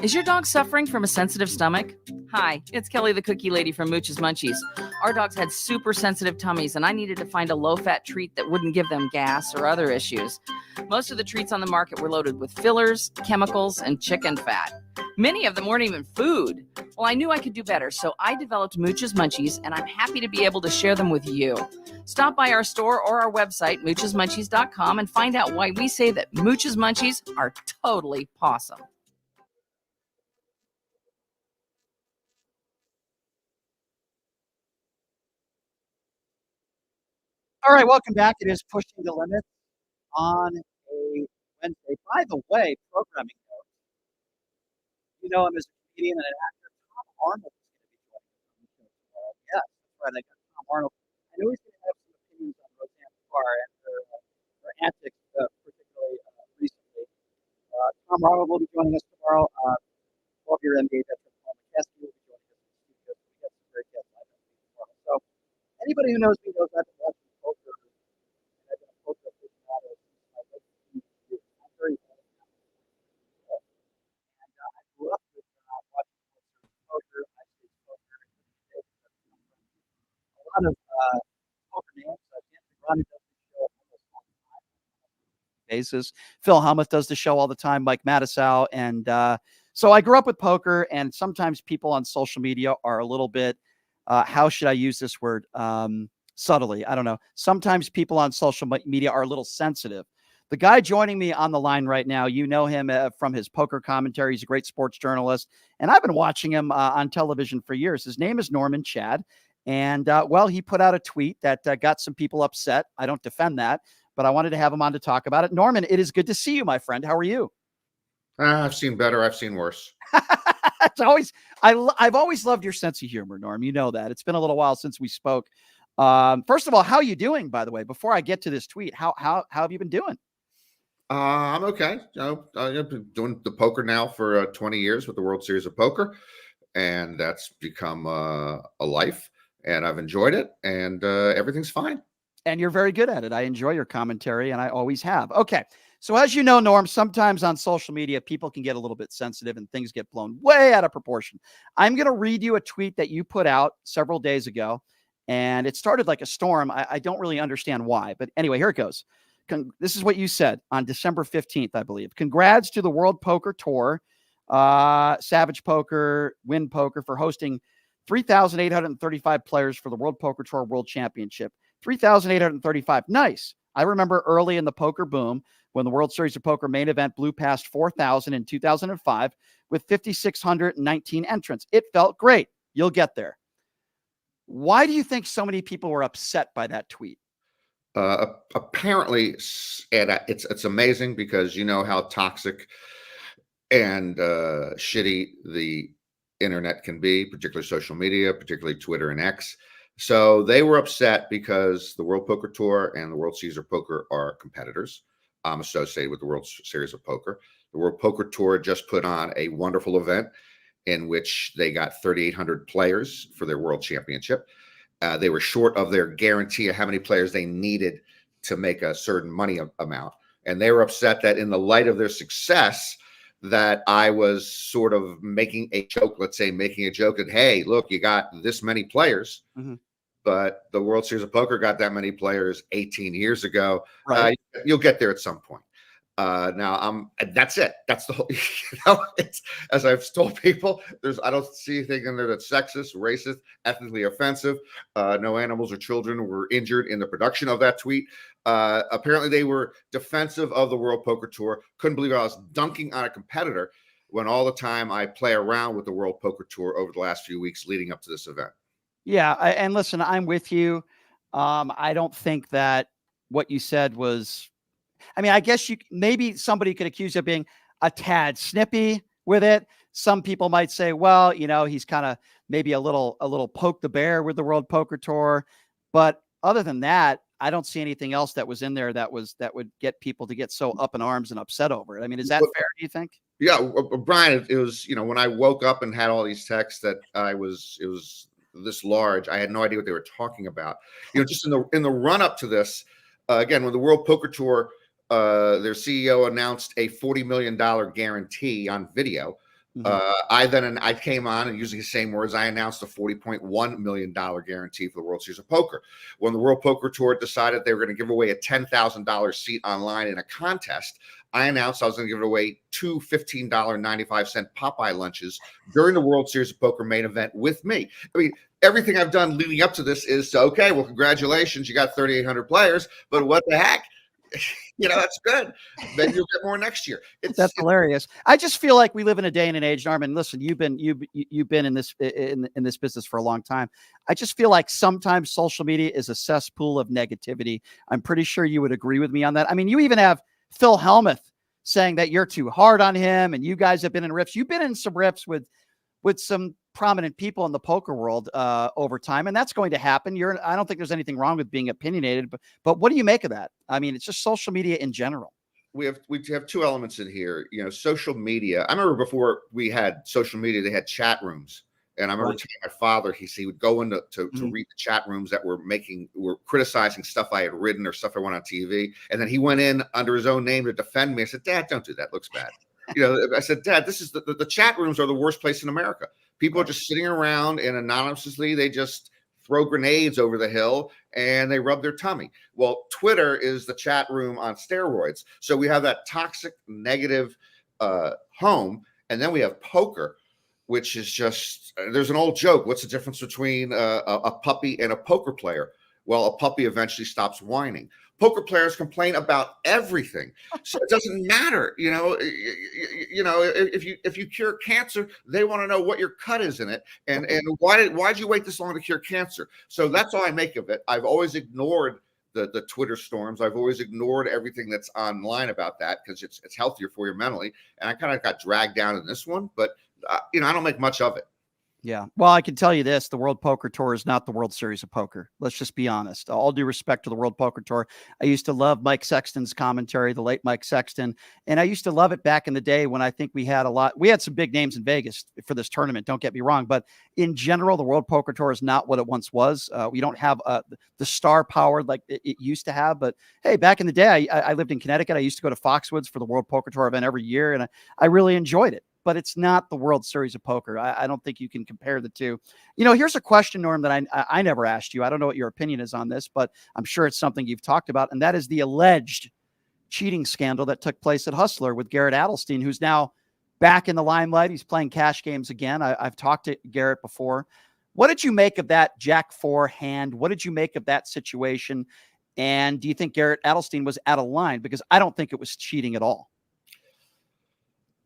Is your dog suffering from a sensitive stomach? Hi, it's Kelly the Cookie Lady from Mooch's Munchies. Our dogs had super sensitive tummies, and I needed to find a low-fat treat that wouldn't give them gas or other issues. Most of the treats on the market were loaded with fillers, chemicals, and chicken fat. Many of them weren't even food. Well, I knew I could do better, so I developed Mooch's Munchies, and I'm happy to be able to share them with you. Stop by our store or our website, moochesmunchies.com, and find out why we say that Mooch's Munchies are totally pawsome. All right, welcome back. It is Pushing the Limits on a Wednesday. By the way, programming note, you know him as a comedian and an actor. Tom Arnold is going to be joining us on the show tomorrow. Yes, that's right. I got Tom Arnold. I know he's going to have some opinions on Roseanne Barr and her antics, particularly recently. Tom Arnold will be joining us tomorrow. 12-year NBA veteran Paul McCaskey will be joining us in the studio. So we got some great guests lined up tomorrow. So anybody who knows me knows I've been watching poker, and I've been a poker aficionado since my late teenage years. I'm very old now. And I grew up with watching poker, high stakes poker, a lot of poker names. Anthony Ronnie does the show almost all the time. Basis. Phil Hellmuth does the show all the time, Mike Matisow. And so I grew up with poker, and sometimes people on social media are a little bit, how should I use this word? Subtly. I don't know. Sometimes people on social media are a little sensitive. The guy joining me on the line right now, you know him from his poker commentary. He's a great sports journalist, and I've been watching him on television for years. His name is Norman Chad, and well, he put out a tweet that got some people upset. I don't defend that, but I wanted to have him on to talk about it. Norman, it is good to see you, my friend. How are you? I've seen better. I've seen worse. It's always I've always loved your sense of humor, Norm. You know that. It's been a little while since we spoke. First of all, how are you doing, by the way? Before I get to this tweet, how have you been doing? I'm okay. I've been doing the poker now for 20 years with the World Series of Poker, and that's become a life, and I've enjoyed it, and everything's fine. And you're very good at it. I enjoy your commentary, and I always have. Okay. So as you know, Norm, sometimes on social media, people can get a little bit sensitive and things get blown way out of proportion. I'm going to read you a tweet that you put out several days ago, and it started like a storm. I don't really understand why, but anyway, here it goes. This is what you said on December 15th, I believe. Congrats to the World Poker Tour, Savage Poker, Win Poker for hosting 3,835 players for the World Poker Tour World Championship. 3,835. Nice. I remember early in the poker boom when the World Series of Poker main event blew past 4,000 in 2005 with 5,619 entrants. It felt great. You'll get there. Why do you think so many people were upset by that tweet? Apparently, it's amazing because you know how toxic and shitty the internet can be, particularly social media, particularly Twitter and X. So they were upset because the World Poker Tour and the World Series of Poker are competitors. I'm associated with the World Series of Poker. The World Poker Tour just put on a wonderful event in which they got 3,800 players for their World Championship. They were short of their guarantee of how many players they needed to make a certain money amount. And they were upset that in the light of their success, that I was sort of making a joke, that, hey, look, you got this many players. Mm-hmm. But the World Series of Poker got that many players 18 years ago. Right. You'll get there at some point. Now that's it. That's the whole, as I've told people, I don't see anything in there that's sexist, racist, ethnically offensive. No animals or children were injured in the production of that tweet. Apparently they were defensive of the World Poker Tour. Couldn't believe I was dunking on a competitor when all the time I play around with the World Poker Tour over the last few weeks leading up to this event. Yeah. And listen, I'm with you. I don't think that what you said was, I mean, I guess maybe somebody could accuse you of being a tad snippy with it. Some people might say, well, you know, he's kind of maybe a little poke the bear with the World Poker Tour. But other than that, I don't see anything else that was in there that would get people to get so up in arms and upset over it. I mean, is that fair, do you think? Yeah, Brian, it was, when I woke up and had all these texts that it was this large, I had no idea what they were talking about. Just in the run up to this, again, when the World Poker Tour, their CEO announced a $40 million guarantee on video I came on and using the same words, I announced a $40.1 million guarantee for the World Series of Poker. When the World Poker Tour decided they were going to give away a $10,000 seat online in a contest, I announced I was going to give away two $15.95 Popeye lunches during the World Series of Poker main event with me. I mean, everything I've done leading up to this is, okay, well, congratulations, you got 3,800 players, but what the heck? That's good. Maybe you'll get more next year. That's hilarious. I just feel like we live in a day and an age, Norman. Listen, you've been in this business for a long time. I just feel like sometimes social media is a cesspool of negativity. I'm pretty sure you would agree with me on that. I mean, you even have Phil Hellmuth saying that you're too hard on him, and you guys have been in riffs. You've been in some riffs with some prominent people in the poker world over time, and that's going to happen. I don't think there's anything wrong with being opinionated, but what do you make of that? I mean, it's just social media in general. We have two elements in here. Social media. I remember before we had social media, they had chat rooms, and I remember telling my father he would go into to read the chat rooms that were criticizing stuff I had written or stuff I went on TV, and then he went in under his own name to defend me. I said, "Dad, don't do that. It looks bad." I said, "Dad, this is the chat rooms are the worst place in America. People are just sitting around and anonymously they just throw grenades over the hill and they rub their tummy." Well, Twitter is the chat room on steroids. So we have that toxic, negative home, and then we have poker, which is just. There's an old joke. What's the difference between a puppy and a poker player? Well, a puppy eventually stops whining. Poker players complain about everything, so it doesn't matter. If you cure cancer, they want to know what your cut is in it, and why'd you wait this long to cure cancer? So that's all I make of it. I've always ignored the Twitter storms. I've always ignored everything that's online about that because it's healthier for you mentally. And I kind of got dragged down in this one, but I don't make much of it. Yeah. Well, I can tell you this, the World Poker Tour is not the World Series of Poker. Let's just be honest. All due respect to the World Poker Tour. I used to love Mike Sexton's commentary, the late Mike Sexton. And I used to love it back in the day when I think we had some big names in Vegas for this tournament. Don't get me wrong. But in general, the World Poker Tour is not what it once was. We don't have the star power like it used to have. But hey, back in the day, I lived in Connecticut. I used to go to Foxwoods for the World Poker Tour event every year. And I really enjoyed it. But it's not the World Series of Poker. I don't think you can compare the two. Here's a question, Norm, that I never asked you. I don't know what your opinion is on this, but I'm sure it's something you've talked about, and that is the alleged cheating scandal that took place at Hustler with Garrett Adelstein, who's now back in the limelight. He's playing cash games again. I've talked to Garrett before. What did you make of that Jack 4 hand? What did you make of that situation? And do you think Garrett Adelstein was out of line? Because I don't think it was cheating at all.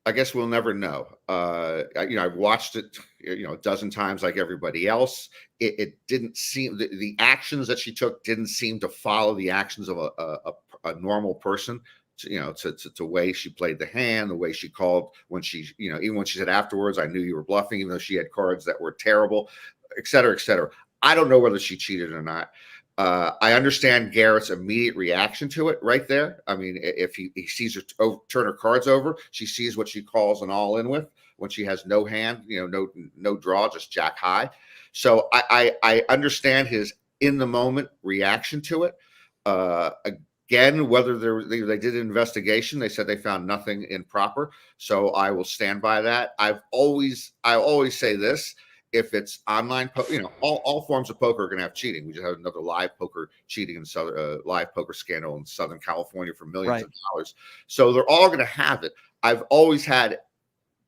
I guess we'll never know. I've watched it, a dozen times like everybody else. It didn't seem the actions that she took didn't seem to follow the actions of a normal person. To way she played the hand, the way she called when she, even when she said afterwards, "I knew you were bluffing," even though she had cards that were terrible, et cetera, et cetera. I don't know whether she cheated or not. I understand Garrett's immediate reaction to it right there. I mean, if he sees her turn her cards over, she sees what she calls an all-in with when she has no hand, no draw, just jack high. So I understand his in-the-moment reaction to it. Again, whether they did an investigation, they said they found nothing improper. So I will stand by that. I always say this. If it's online, all forms of poker are going to have cheating. We just had another live poker cheating in live poker scandal in Southern California for millions of dollars. So they're all going to have it. I've always had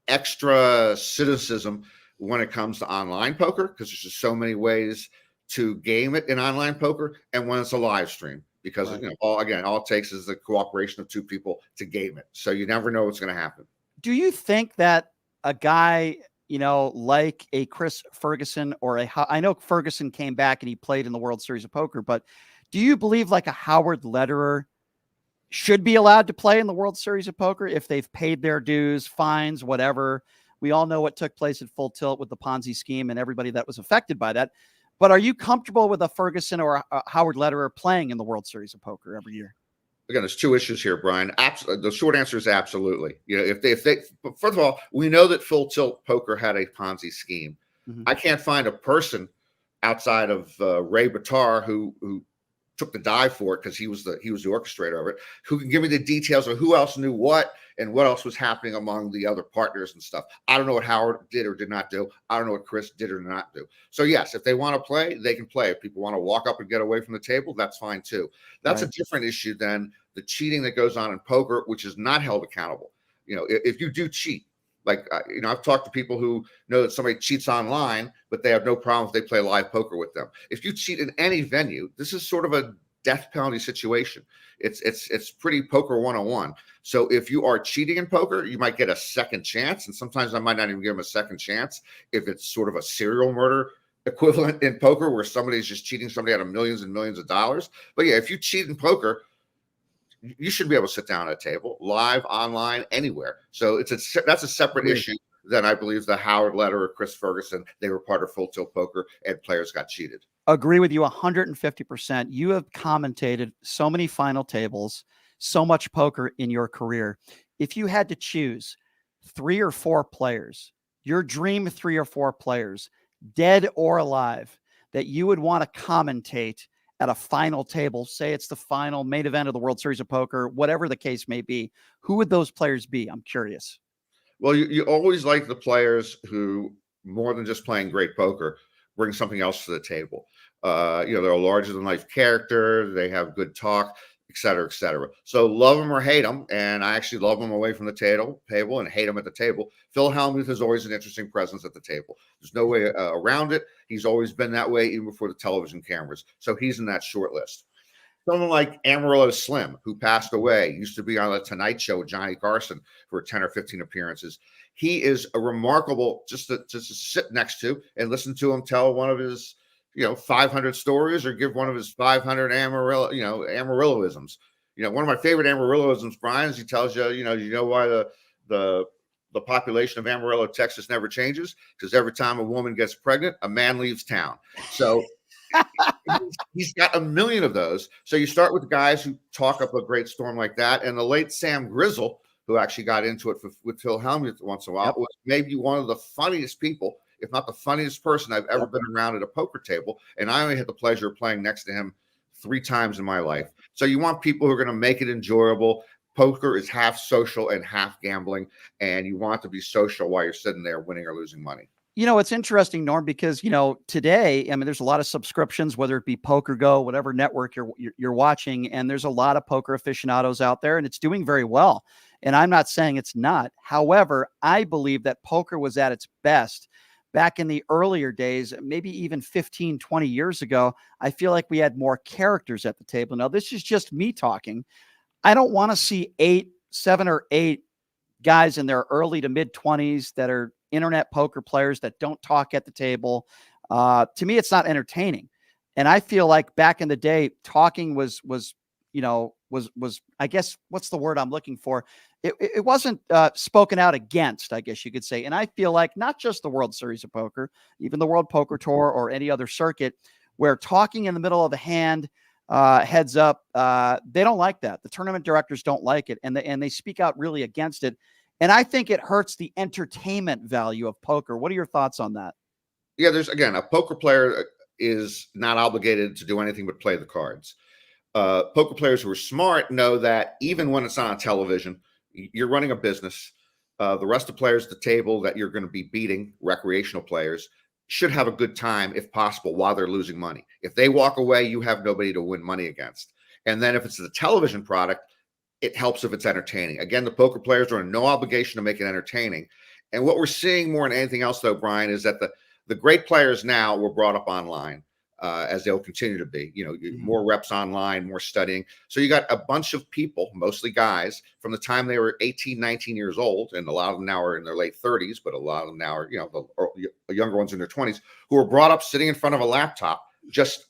extra cynicism when it comes to online poker because there's just so many ways to game it in online poker, and when it's a live stream because all it takes is the cooperation of two people to game it. So you never know what's going to happen. Do you think that a guy, like a Chris Ferguson I know Ferguson came back and he played in the World Series of Poker, but do you believe like a Howard Lederer should be allowed to play in the World Series of Poker if they've paid their dues, fines, whatever? We all know what took place at Full Tilt with the Ponzi scheme and everybody that was affected by that. But are you comfortable with a Ferguson or a Howard Lederer playing in the World Series of Poker every year? Again, there's two issues here, Brian. The short answer is absolutely. If they, first of all, we know that Full Tilt Poker had a Ponzi scheme. Mm-hmm. I can't find a person outside of Ray Bitar who took the dive for it because he was the orchestrator of it, who can give me the details of who else knew what and what else was happening among the other partners and stuff. I don't know what Howard did or did not do. I don't know what Chris did or did not do. So yes, if they want to play, they can play. If people want to walk up and get away from the table, that's fine too. That's a different issue than the cheating that goes on in poker, which is not held accountable. If you do cheat, like, I've talked to people who know that somebody cheats online, but they have no problem if they play live poker with them. If you cheat in any venue, this is sort of a death penalty situation. It's pretty poker 101. So if you are cheating in poker, you might get a second chance. And sometimes I might not even give them a second chance if it's sort of a serial murder equivalent in poker where somebody's just cheating somebody out of millions and millions of dollars. But yeah, if you cheat in poker, you should be able to sit down at a table, live, online, anywhere. So that's a separate issue than I believe the Howard letter or Chris Ferguson. They were part of Full Tilt Poker and players got cheated. Agree with you 150%. You have commentated so many final tables, so much poker in your career. If you had to choose 3 or 4 players, your dream 3 or 4 players, dead or alive, that you would want to commentate at a final table, say it's the final main event of the World Series of Poker, whatever the case may be, who would those players be? I'm curious. Well, you always like the players who, more than just playing great poker, bring something else to the table. They're a larger than life character. They have good talk, et cetera, et cetera. So love them or hate them. And I actually love them away from the table and hate them at the table. Phil Hellmuth is always an interesting presence at the table. There's no way around it. He's always been that way, even before the television cameras. So he's in that short list. Someone like Amarillo Slim, who passed away, used to be on the Tonight Show with Johnny Carson for 10 or 15 appearances. He is a remarkable, just to sit next to and listen to him tell one of his, 500 stories or give one of his 500 Amarilloisms. One of my favorite Amarilloisms, Brian, is he tells you, you know why the population of Amarillo, Texas never changes? Because every time a woman gets pregnant, a man leaves town. So he's got a million of those. So you start with guys who talk up a great storm like that. And the late Sam Grizzle, who actually got into it with Phil Hellmuth once in a while, was maybe one of the funniest people, if not the funniest person I've ever been around at a poker table. And I only had the pleasure of playing next to him 3 times in my life. So you want people who are going to make it enjoyable. Poker is half social and half gambling, and you want to be social while you're sitting there winning or losing money. It's interesting, Norm, because, today, there's a lot of subscriptions, whether it be PokerGo, whatever network you're watching, and there's a lot of poker aficionados out there, and it's doing very well. And I'm not saying it's not. However, I believe that poker was at its best back in the earlier days, maybe even 15, 20 years ago. I feel like we had more characters at the table. Now, this is just me talking. I don't want to see 7 or 8 guys in their early to mid 20s that are internet poker players that don't talk at the table. To me, it's not entertaining. And I feel like back in the day, talking was I guess, what's the word I'm looking for? It wasn't spoken out against, I guess you could say. And I feel like not just the World Series of Poker, even the World Poker Tour or any other circuit, where talking in the middle of the hand, heads up, they don't like that. The tournament directors don't like it, and they speak out really against it. And I think it hurts the entertainment value of poker. What are your thoughts on that? Yeah, a poker player is not obligated to do anything but play the cards. Poker players who are smart know that even when it's on television, you're running a business. The rest of the players at the table that you're going to be beating, recreational players, should have a good time if possible while they're losing money. If they walk away, you have nobody to win money against. And then if it's the television product, it helps if it's entertaining. Again, the poker players are in no obligation to make it entertaining. And what we're seeing more than anything else, though, Brian, is that the great players now were brought up online, as they'll continue to be. More reps online, more studying. So you got a bunch of people, mostly guys, from the time they were 18, 19 years old, and a lot of them now are in their late 30s, but a lot of them now are, the younger ones in their 20s, who are brought up sitting in front of a laptop, just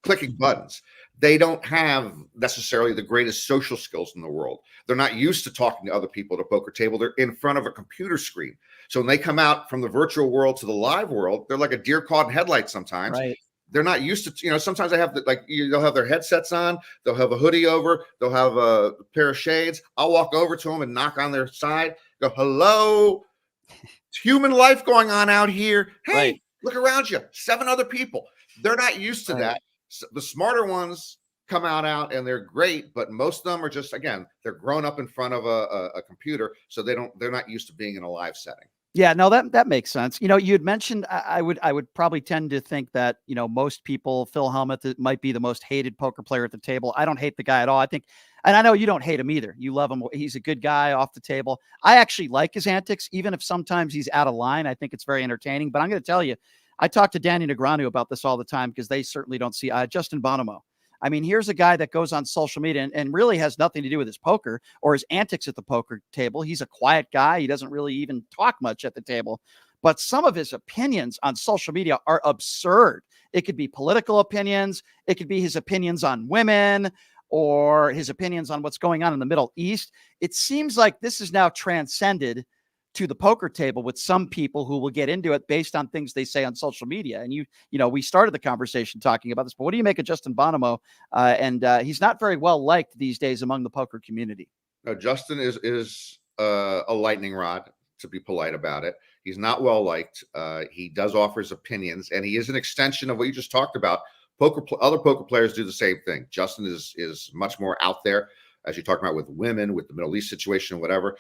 clicking buttons. They don't have necessarily the greatest social skills in the world. They're not used to talking to other people at a poker table. They're in front of a computer screen. So when they come out from the virtual world to the live world, they're like a deer caught in headlights sometimes. Right. They're not used to, sometimes they have they'll have their headsets on, they'll have a hoodie over, they'll have a pair of shades. I'll walk over to them and knock on their side, go, hello, it's human life going on out here. Hey, Look around you, 7 other people. They're not used to that. So the smarter ones come out and they're great, but most of them are just, again, they're grown up in front of a computer, so they're not used to being in a live setting. Yeah, no, that makes sense. You know, you had mentioned I would probably tend to think that, you know, most people, Phil Hellmuth might be the most hated poker player at the table. I don't hate the guy at all. I think, and I know you don't hate him either. You love him. He's a good guy off the table. I actually like his antics, even if sometimes he's out of line. I think it's very entertaining. But I'm going to tell you, I talk to Danny Negreanu about this all the time because they certainly don't see Justin Bonomo. I mean, here's a guy that goes on social media and really has nothing to do with his poker or his antics at the poker table. He's a quiet guy. He doesn't really even talk much at the table. But some of his opinions on social media are absurd. It could be political opinions. It could be his opinions on women or his opinions on what's going on in the Middle East. It seems like this is now transcended to the poker table with some people who will get into it based on things they say on social media. And you know, we started the conversation talking about this, but what do you make of Justin Bonomo? And he's not very well liked these days among the poker community. No, Justin is a lightning rod, to be polite about it. He's not well liked. He does offer his opinions, and he is an extension of what you just talked about. Other poker players do the same thing. Justin is much more out there, as you talked about, with women, with the Middle East situation, whatever.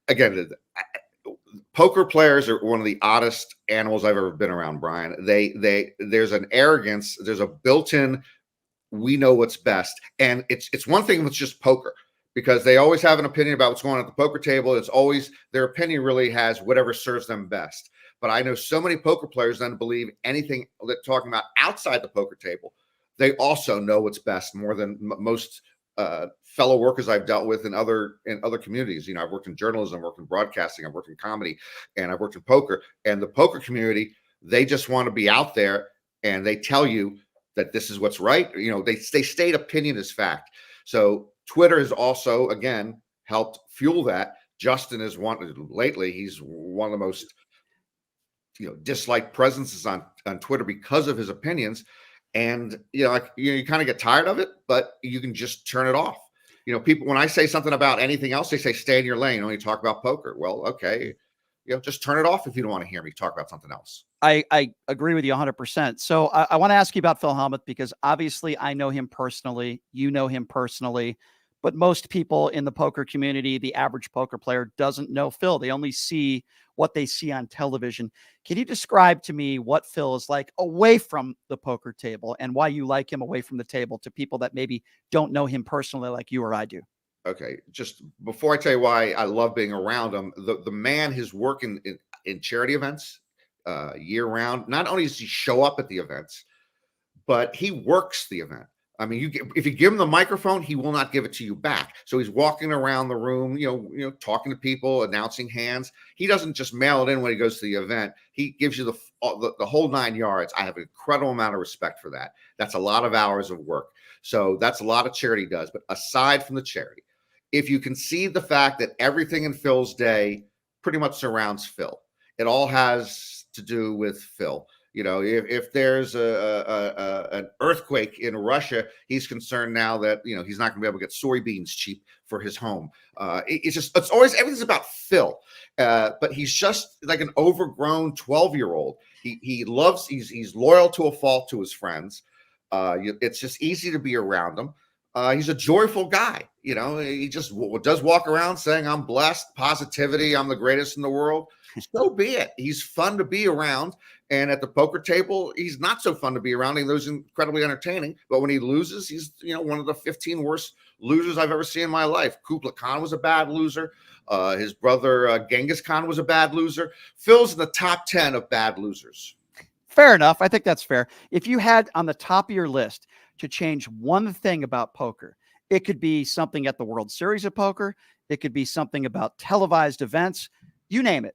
Again, poker players are one of the oddest animals I've ever been around, Brian. There's an arrogance, there's a built-in, we know what's best. And it's one thing with just poker, because they always have an opinion about what's going on at the poker table. It's always their opinion really has whatever serves them best. But I know so many poker players then believe anything that talking about outside the poker table. They also know what's best more than most fellow workers I've dealt with in other communities. You know, I've worked in journalism, I've worked in broadcasting, I've worked in comedy, and I've worked in poker. And the poker community, they just want to be out there, and they tell you that this is what's right. You know, they state opinion as fact. So Twitter has also, again, helped fuel that. Justin is lately, he's one of the most, you know, disliked presences on Twitter because of his opinions. And, you know, you kind of get tired of it, but you can just turn it off. You know, people, when I say something about anything else, they say, stay in your lane, only talk about poker. Well, okay. You know, just turn it off if you don't want to hear me talk about something else. I agree with you 100%. So I want to ask you about Phil Hellmuth, because obviously I know him personally. You know him personally. But most people in the poker community, the average poker player, doesn't know Phil. They only see what they see on television. Can you describe to me what Phil is like away from the poker table and why you like him away from the table to people that maybe don't know him personally like you or I do? Okay. Just before I tell you why I love being around him, the man, his work in charity events year round, not only does he show up at the events, but he works the event. I mean, if you give him the microphone, he will not give it to you back. So he's walking around the room, you know, talking to people, announcing hands. He doesn't just mail it in when he goes to the event. He gives you the whole 9 yards. I have an incredible amount of respect for that. That's a lot of hours of work. So that's a lot of charity does. But aside from the charity, if you concede the fact that everything in Phil's day pretty much surrounds Phil, it all has to do with Phil. You know, if there's an earthquake in Russia, he's concerned now that, you know, he's not going to be able to get soybeans cheap for his home. It's always, everything's about Phil. But he's just like an overgrown 12-year-old. He's loyal to a fault to his friends. It's just easy to be around him. He's a joyful guy. You know, he just does walk around saying, I'm blessed, positivity, I'm the greatest in the world. So be it. He's fun to be around. And at the poker table, he's not so fun to be around. He was incredibly entertaining. But when he loses, he's, you know, one of the 15 worst losers I've ever seen in my life. Kublai Khan was a bad loser. His brother Genghis Khan was a bad loser. Phil's in the top 10 of bad losers. Fair enough. I think that's fair. If you had on the top of your list to change one thing about poker, it could be something at the World Series of Poker. It could be something about televised events. You name it.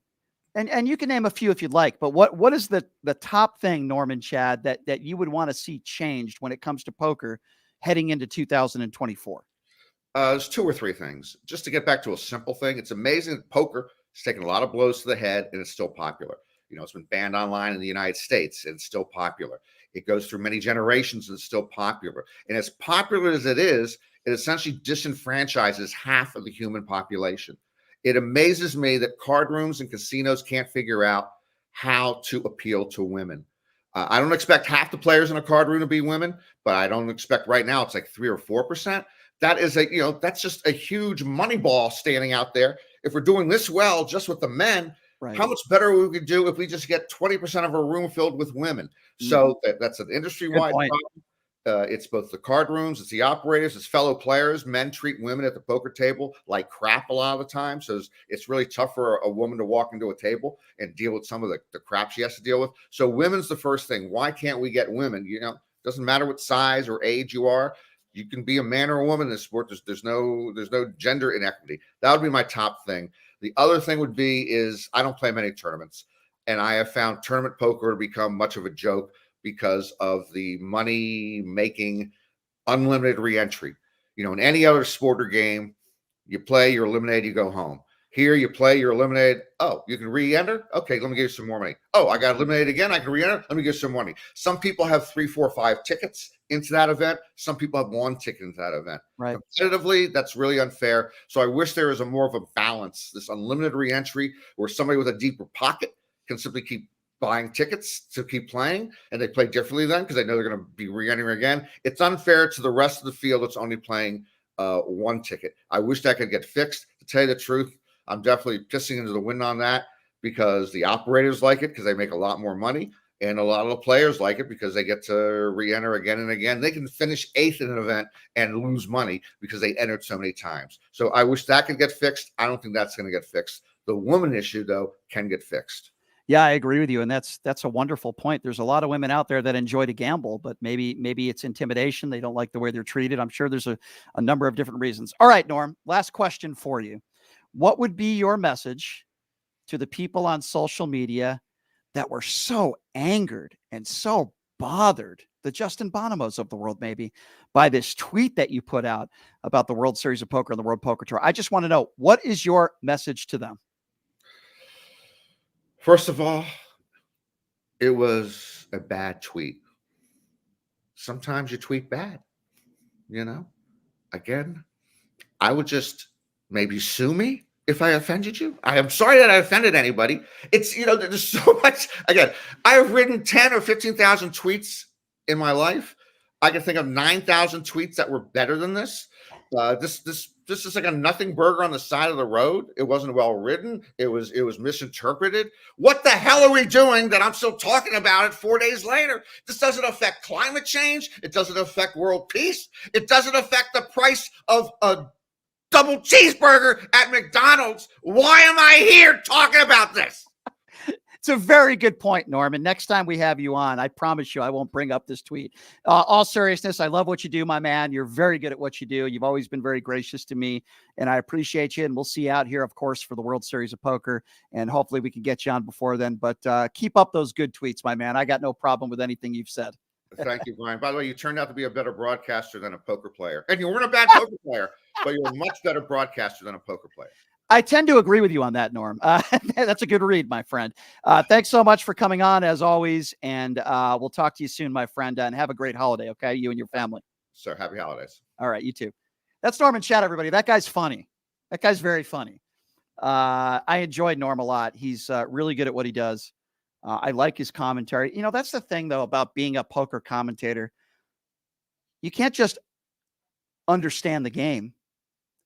And you can name a few if you'd like, but what is the top thing, Norman, Chad, that you would want to see changed when it comes to poker heading into 2024? There's 2 or 3 things. Just to get back to a simple thing, it's amazing that poker is taking a lot of blows to the head and it's still popular. You know, it's been banned online in the United States and it's still popular. It goes through many generations and it's still popular. And as popular as it essentially disenfranchises half of the human population. It amazes me that card rooms and casinos can't figure out how to appeal to women. I don't expect half the players in a card room to be women, but I don't expect right now it's like 3 or 4%. That is that's just a huge money ball standing out there. If we're doing this well just with the men, Right. how much better we could do if we just get 20% of our room filled with women? So that's an industry-wide problem. It's both the card rooms, it's the operators, it's fellow players. Men treat women at the poker table like crap a lot of the time. So it's really tough for a woman to walk into a table and deal with some of the crap she has to deal with. So women's the first thing. Why can't we get women? Doesn't matter what size or age you are. You can be a man or a woman in this sport. There's no gender inequity. That would be my top thing. The other thing would be is I don't play many tournaments, and I have found tournament poker to become much of a joke because of the money making unlimited reentry. In any other sport or game, you play, you're eliminated, you go home. Here you play, you're eliminated. Oh, you can re-enter? Okay, let me give you some more money. Oh, I got eliminated again. I can re-enter. Let me give you some money. Some people have 3, 4, 5 tickets into that event. Some people have 1 ticket into that event. Right. Competitively, that's really unfair. So I wish there was more of a balance, this unlimited re-entry where somebody with a deeper pocket can simply keep buying tickets to keep playing, and they play differently then because they know they're going to be re-entering again. It's unfair to the rest of the field that's only playing 1 ticket. I wish that could get fixed. To tell you the truth, I'm definitely pissing into the wind on that because the operators like it because they make a lot more money, and a lot of the players like it because they get to re-enter again and again. They can finish 8th in an event and lose money because they entered so many times. So I wish that could get fixed. I don't think that's going to get fixed. The woman issue, though, can get fixed. Yeah, I agree with you. And that's a wonderful point. There's a lot of women out there that enjoy to gamble, but maybe it's intimidation. They don't like the way they're treated. I'm sure there's a number of different reasons. All right, Norm, last question for you. What would be your message to the people on social media that were so angered and so bothered, the Justin Bonimos of the world, maybe, by this tweet that you put out about the World Series of Poker and the World Poker Tour? I just want to know, what is your message to them? First of all, it was a bad tweet. Sometimes you tweet bad, Again, I would just maybe sue me if I offended you. I am sorry that I offended anybody. It's, there's so much. Again, I have written 10 or 15,000 tweets in my life. I can think of 9,000 tweets that were better than this. This is like a nothing burger on the side of the road. It wasn't well written. It was misinterpreted. What the hell are we doing that I'm still talking about it 4 days later? This doesn't affect climate change. It doesn't affect world peace. It doesn't affect the price of a double cheeseburger at McDonald's. Why am I here talking about this? It's a very good point, Norman. Next time we have you on, I promise you I won't bring up this tweet. All seriousness, I love what you do, my man. You're very good at what you do. You've always been very gracious to me, and I appreciate you. And we'll see you out here, of course, for the World Series of Poker, and hopefully we can get you on before then. But keep up those good tweets, my man. I got no problem with anything you've said. Thank you, Brian. By the way, you turned out to be a better broadcaster than a poker player. And you weren't a bad poker player, but you're a much better broadcaster than a poker player. I tend to agree with you on that, Norm. That's a good read, my friend. Thanks so much for coming on, as always, and we'll talk to you soon, my friend, and have a great holiday, okay? You and your family. Sir, happy holidays. All right, you too. That's Norman Chat, everybody. That guy's funny. That guy's very funny. I enjoyed Norm a lot. He's really good at what he does. I like his commentary. That's the thing, though, about being a poker commentator. You can't just understand the game.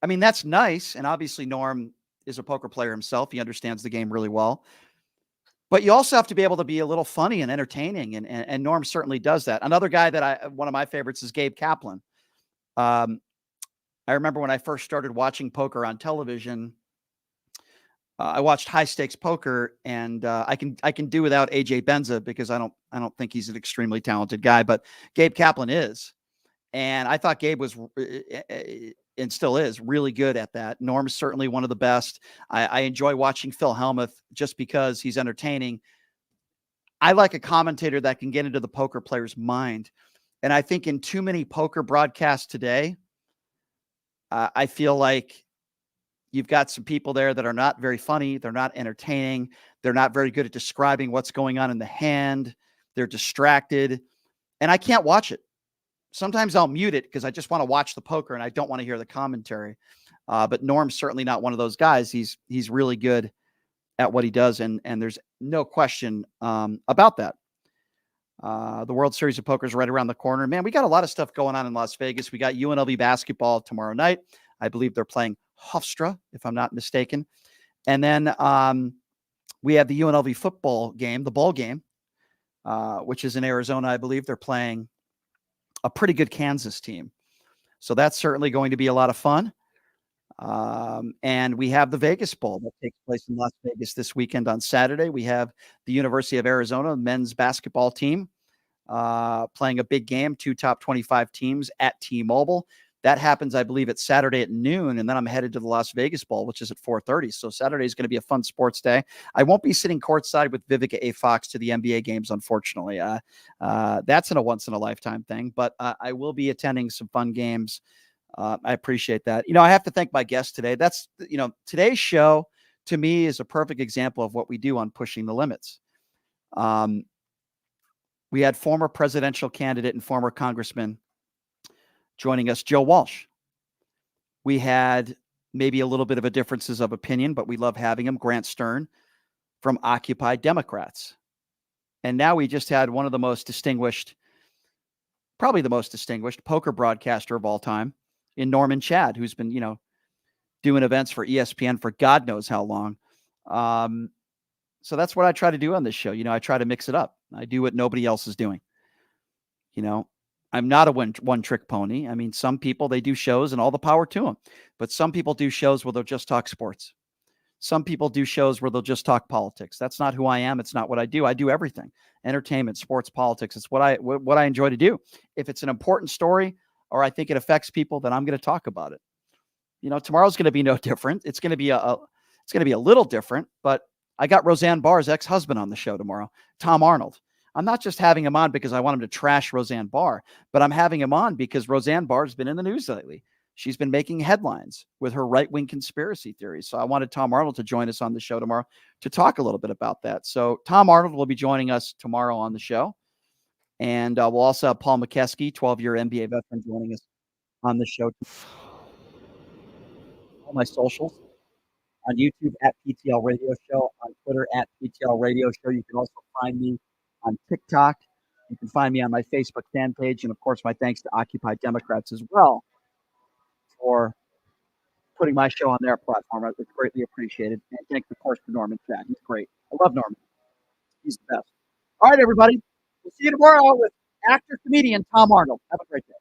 I mean, that's nice. And obviously Norm is a poker player himself. He understands the game really well. But you also have to be able to be a little funny and entertaining. And Norm certainly does that. Another guy that one of my favorites is Gabe Kaplan. I remember when I first started watching poker on television, I watched High Stakes Poker, and I can do without AJ Benza because I don't think he's an extremely talented guy, but Gabe Kaplan is. And I thought Gabe was and still is really good at that. Norm's certainly one of the best. I enjoy watching Phil Hellmuth just because he's entertaining. I like a commentator that can get into the poker player's mind. And I think in too many poker broadcasts today, I feel like you've got some people there that are not very funny. They're not entertaining. They're not very good at describing what's going on in the hand. They're distracted. And I can't watch it. Sometimes I'll mute it because I just want to watch the poker and I don't want to hear the commentary. But Norm's certainly not one of those guys. He's really good at what he does. And there's no question about that. The World Series of Poker is right around the corner. Man, we got a lot of stuff going on in Las Vegas. We got UNLV basketball tomorrow night. I believe they're playing Hofstra, if I'm not mistaken. And then we have the UNLV football game, the bowl game, which is in Arizona. I believe they're playing a pretty good Kansas team. So that's certainly going to be a lot of fun. And we have the Vegas Bowl that takes place in Las Vegas this weekend on Saturday. We have the University of Arizona men's basketball team playing a big game, 2 top 25 teams at T-Mobile. That happens, I believe, it's Saturday at noon, and then I'm headed to the Las Vegas Bowl, which is at 4:30. So Saturday is going to be a fun sports day. I won't be sitting courtside with Vivica A. Fox to the NBA games, unfortunately. That's a once-in-a-lifetime thing, but I will be attending some fun games. I appreciate that. I have to thank my guest today. That's, today's show to me is a perfect example of what we do on Pushing the Limits. We had former presidential candidate and former congressman joining us, Joe Walsh. We had maybe a little bit of a differences of opinion, but we love having him, Grant Stern from Occupy Democrats. And now we just had one of the most distinguished, probably the most distinguished poker broadcaster of all time in Norman Chad, who's been, doing events for ESPN for God knows how long. So that's what I try to do on this show. I try to mix it up. I do what nobody else is doing. I'm not a one-trick pony. I mean, some people, they do shows and all the power to them. But some people do shows where they'll just talk sports. Some people do shows where they'll just talk politics. That's not who I am. It's not what I do. I do everything. Entertainment, sports, politics. It's what I enjoy to do. If it's an important story or I think it affects people, then I'm going to talk about it. Tomorrow's going to be no different. It's going to be a little different, but I got Roseanne Barr's ex-husband on the show tomorrow, Tom Arnold. I'm not just having him on because I want him to trash Roseanne Barr, but I'm having him on because Roseanne Barr has been in the news lately. She's been making headlines with her right-wing conspiracy theories. So I wanted Tom Arnold to join us on the show tomorrow to talk a little bit about that. So Tom Arnold will be joining us tomorrow on the show. And we'll also have Paul McKeskey, 12-year NBA veteran, joining us on the show. All my socials. On YouTube at PTL Radio Show, on Twitter at PTL Radio Show. You can also find me on TikTok. You can find me on my Facebook fan page. And, of course, my thanks to Occupy Democrats as well for putting my show on their platform. It's greatly appreciated. And thanks, of course, to Norman Chad. He's great. I love Norman. He's the best. All right, everybody. We'll see you tomorrow with actor-comedian Tom Arnold. Have a great day.